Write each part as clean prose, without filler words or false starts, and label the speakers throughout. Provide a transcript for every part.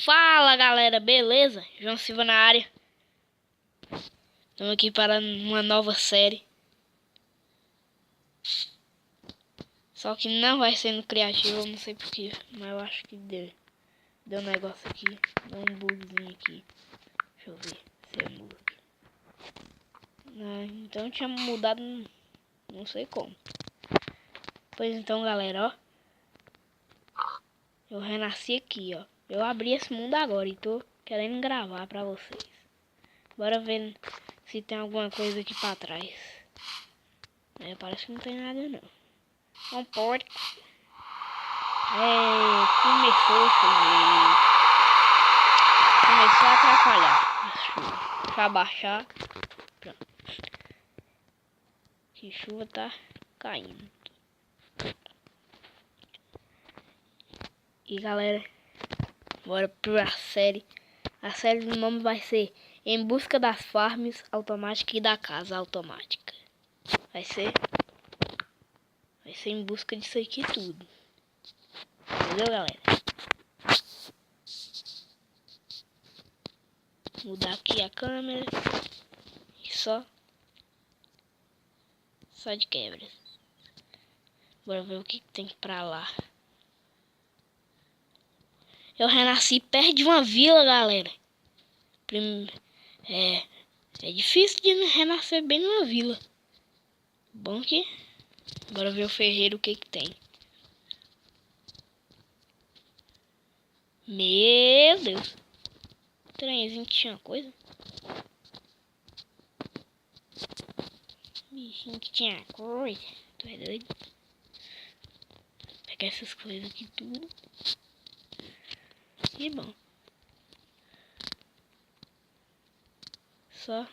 Speaker 1: Fala galera, beleza? João Silva na área. Estamos aqui para uma nova série. Só que não vai ser no criativo, eu não sei porquê, mas eu acho que deu um negócio aqui, deu um bugzinho aqui. Deixa eu ver se é bug. Então tinha mudado, não sei como. Pois então galera, ó. Eu renasci aqui, ó. Eu abri esse mundo agora e tô querendo gravar pra vocês. Bora ver se tem alguma coisa aqui pra trás. Parece que não tem nada não. Não pode. Começou a chover. Começou a atrapalhar. Deixa eu abaixar. Pronto. Que chuva tá caindo. E galera, bora pra série. A série do nome vai ser Em Busca das Farms Automáticas e da Casa Automática. Vai ser em busca disso aqui tudo. Entendeu, galera? Mudar aqui a câmera. E só de quebras. Bora ver o que tem pra lá. Eu renasci perto de uma vila, galera. É difícil de renascer bem numa vila. Bom que... Bora ver o ferreiro o que tem. Meu Deus. Tremzinho que tinha coisa. Bichinho que tinha coisa. Tu é doido? Pegar essas coisas aqui tudo. Que bom. Só.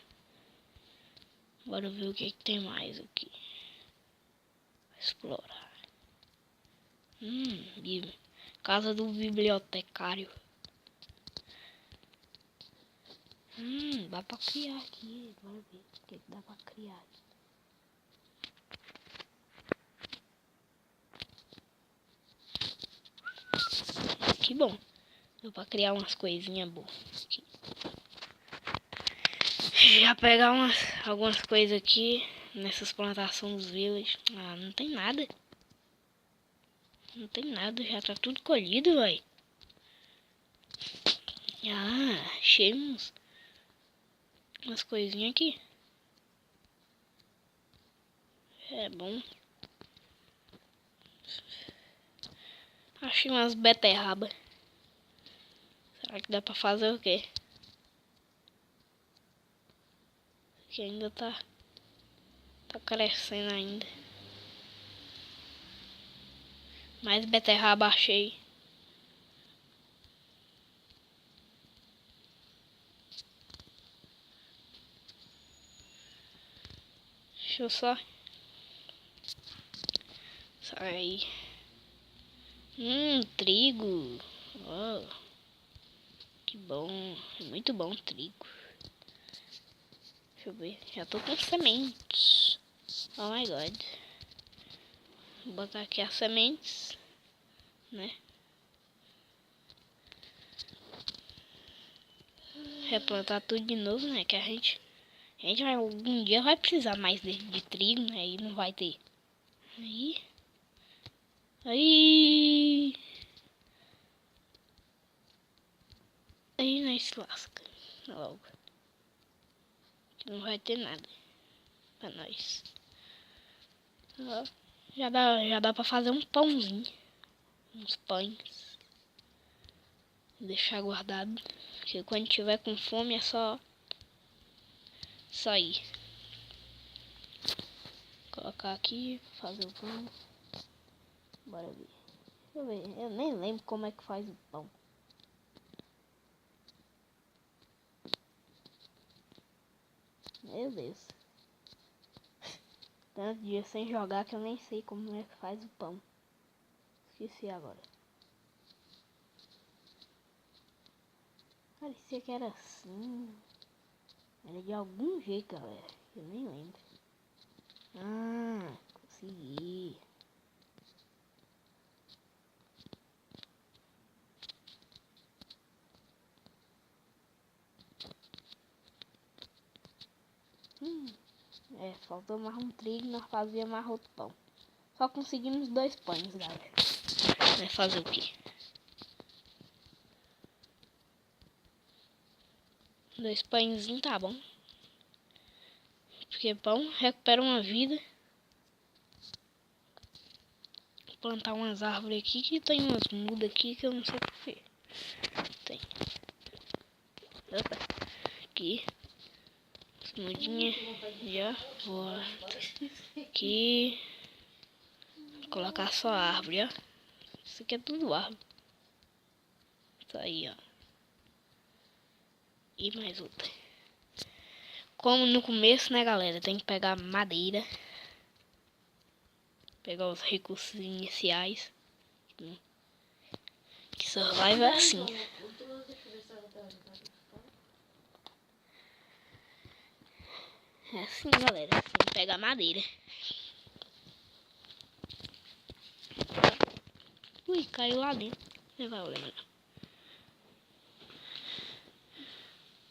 Speaker 1: Bora ver o que tem mais aqui. Explorar. Casa do bibliotecário. Dá pra criar aqui. Bora ver o que dá pra criar aqui. Que bom. Deu pra criar umas coisinhas boas aqui. Já pegar algumas coisas aqui. Nessas plantações dos vilas. Não tem nada. Não tem nada. Já tá tudo colhido, velho. Achei umas coisinhas aqui. É bom. Achei umas beterraba. Será que dá pra fazer o quê? Que ainda tá crescendo ainda. Mais beterraba achei. Deixa eu só sair. Trigo. Oh, que bom. É muito bom trigo. Deixa eu ver. Já tô com sementes. Oh my god. Vou botar aqui as sementes, né? Replantar tudo de novo, né? Que a gente vai, algum dia vai precisar mais de trigo, né? E não vai ter. Aí nós se lasca logo. Que não vai ter nada pra nós. Ó, já dá pra fazer um pãozinho. Uns pães. Deixar guardado. Porque quando tiver com fome é só ir. Colocar aqui, fazer o pão. Bora ver. Deixa eu ver. Eu nem lembro como é que faz o pão. Meu Deus. Tanto dia sem jogar que eu nem sei como é que faz o pão. Esqueci agora. Parecia que era assim. Era de algum jeito, galera. Eu nem lembro. Consegui. É, faltou mais um trigo e nós fazíamos mais outro pão. Só conseguimos 2 pães, galera. Vai fazer o quê? 2 pãezinhos tá bom. Porque pão recupera uma vida. Vou plantar umas árvores aqui que tem umas mudas aqui que eu não sei porquê. Tem. Opa. Aqui. As mudinhas. Já volta. Aqui. Vou colocar só árvore, ó. Isso aqui é tudo árvore. Isso aí, ó. E mais outra. Como no começo, né, galera? Tem que pegar madeira. Pegar os recursos iniciais. Que survival é assim. É assim, galera. Tem que pegar madeira. Ui, caiu lá dentro. Levar o legal.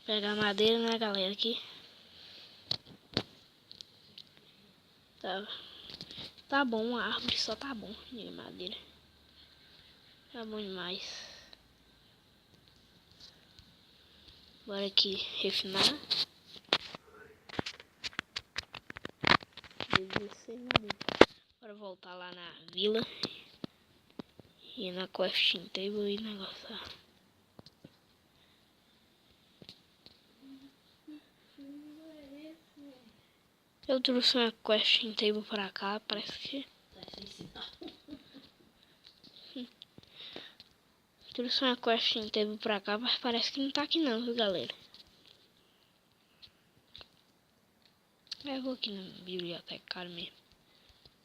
Speaker 1: Pegar madeira, né, galera? Aqui. Tá bom, a árvore só tá bom de madeira. Tá bom demais. Bora aqui refinar. 16 madeira. Bora voltar lá na vila. E na crafting table e negócio. Eu trouxe uma crafting table pra cá, parece que... Trouxe uma crafting table pra cá, mas parece que não tá aqui não, viu, galera? Eu vou aqui na biblioteca, cara mesmo.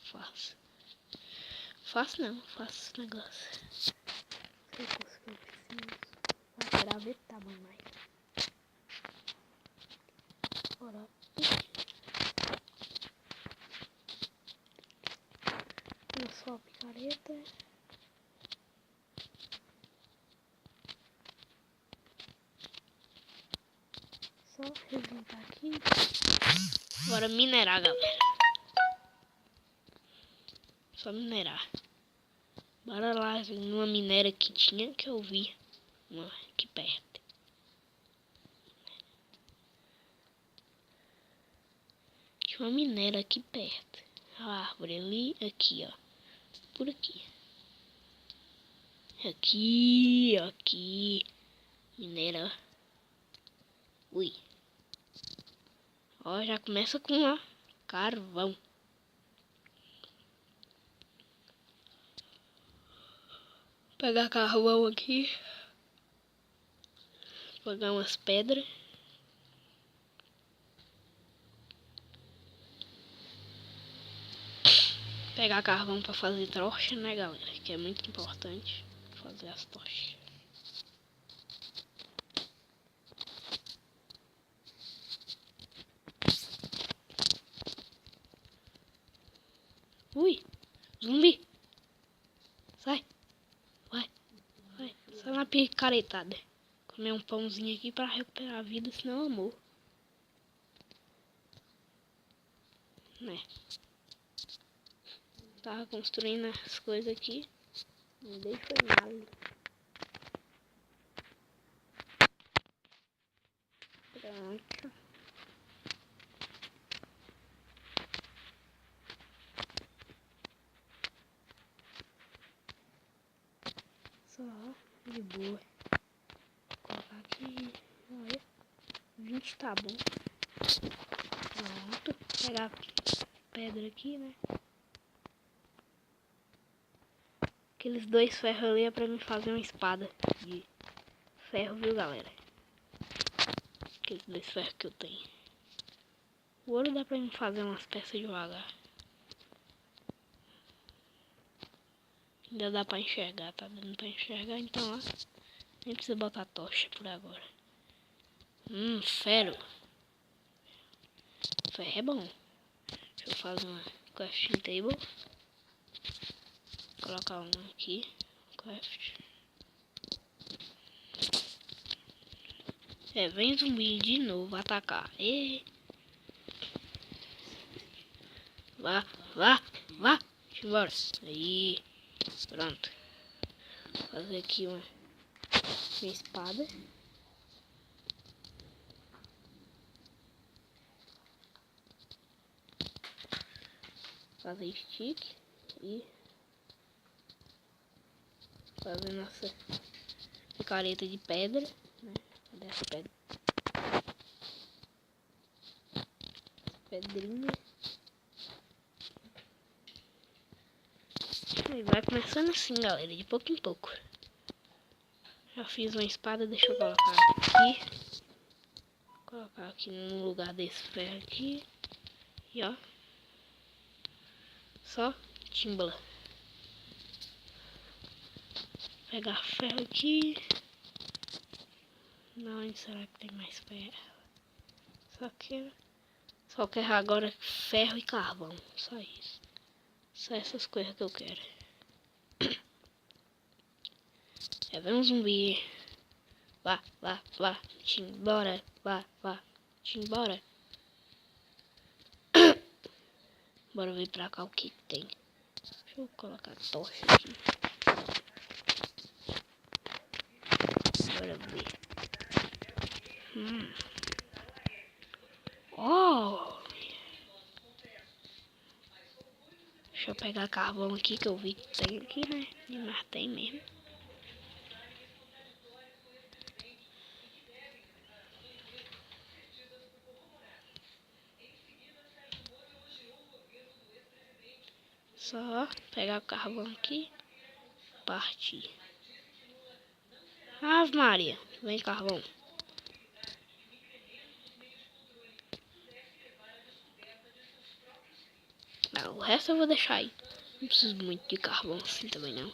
Speaker 1: Faço. Faço não, faço esse negócio. Recurso que eu preciso. Vai esperar ver que tá bom mais. Bora. Só a picareta. Só reventar aqui. Bora minerar, galera. Só minerar. Bora lá numa minera que tinha, que eu vi. Uma aqui perto. Tinha uma minera aqui perto. A árvore ali, aqui, ó. Por aqui. Aqui, aqui. Minera. Ui. Ó, já começa com ó, carvão. Pegar carvão aqui. Pegar umas pedras. Pegar carvão pra fazer tocha, né, galera? Que é muito importante fazer as tochas. Ui! Zumbi! Sai! Vai! Vai! Sai na picaretada. Comer um pãozinho aqui pra recuperar a vida, senão eu morro. Né? Tava construindo as coisas aqui. Não dei foi nada. Pronto. Só de boa. Vou colocar aqui. Olha. 20 tá bom. Pronto. Pegar pedra aqui, né? Aqueles 2 ferros ali é pra mim fazer uma espada de ferro, viu, galera? Aqueles 2 ferros que eu tenho. O ouro dá pra mim fazer umas peças devagar. Ainda dá pra enxergar, tá dando pra enxergar, então ó. Nem precisa botar tocha por agora. Ferro. Ferro é bom. Deixa eu fazer uma crafting table. Colocar uma aqui. Craft. Vem zumbi de novo atacar. Vá, vá, vá. Deixa eu embora. Aí. Pronto. Vou fazer aqui minha espada. Fazer stick. E fazer nossa picareta de pedra. Né? Cadê essa pedra? Pedrinha. E vai começando assim, galera, de pouco em pouco. Já fiz uma espada, deixa eu colocar aqui. Vou colocar aqui no lugar desse ferro aqui. E ó. Só timbala. Pegar ferro aqui. Não, será que tem mais ferro? Só quero agora ferro e carvão. Só isso. Só essas coisas que eu quero. Já vem um zumbi. Vá, vá, vá. Embora. Vá, vá. Embora. Bora ver pra cá o que tem. Deixa eu colocar a tocha aqui. Bora ver. Oh! Deixa eu pegar carvão aqui que eu vi que tem aqui, né? Mas tem mesmo. Só pegar o carvão aqui. Partir. Ave Maria, vem carvão. Não, o resto eu vou deixar aí. Não preciso muito de carvão assim também não.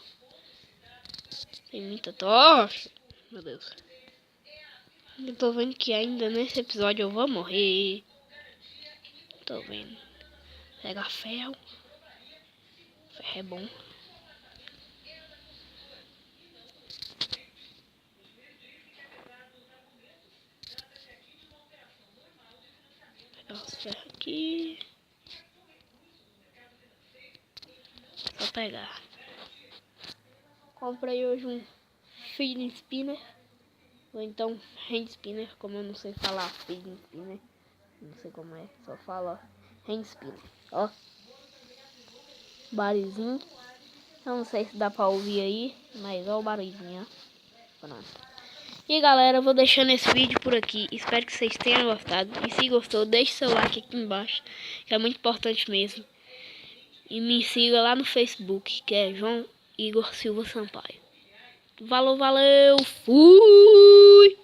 Speaker 1: Tem muita tocha. Meu Deus. Eu tô vendo que ainda nesse episódio eu vou morrer. Tô vendo. Pega ferro. Ferro é bom. Pegar os ferros aqui. Só pegar. Comprei hoje um feeding spinner. Ou então hand spinner, como eu não sei falar feeding spinner. Não sei como é, só falo ó, hand spinner. Ó. Barulhinho. Eu não sei se dá pra ouvir aí, mas ó o barulhinho, ó. Pronto. E galera, eu vou deixando esse vídeo por aqui. Espero que vocês tenham gostado. E se gostou, deixe seu like aqui embaixo, que é muito importante mesmo. E me siga lá no Facebook, que é João Igor Silva Sampaio. Valeu, fui!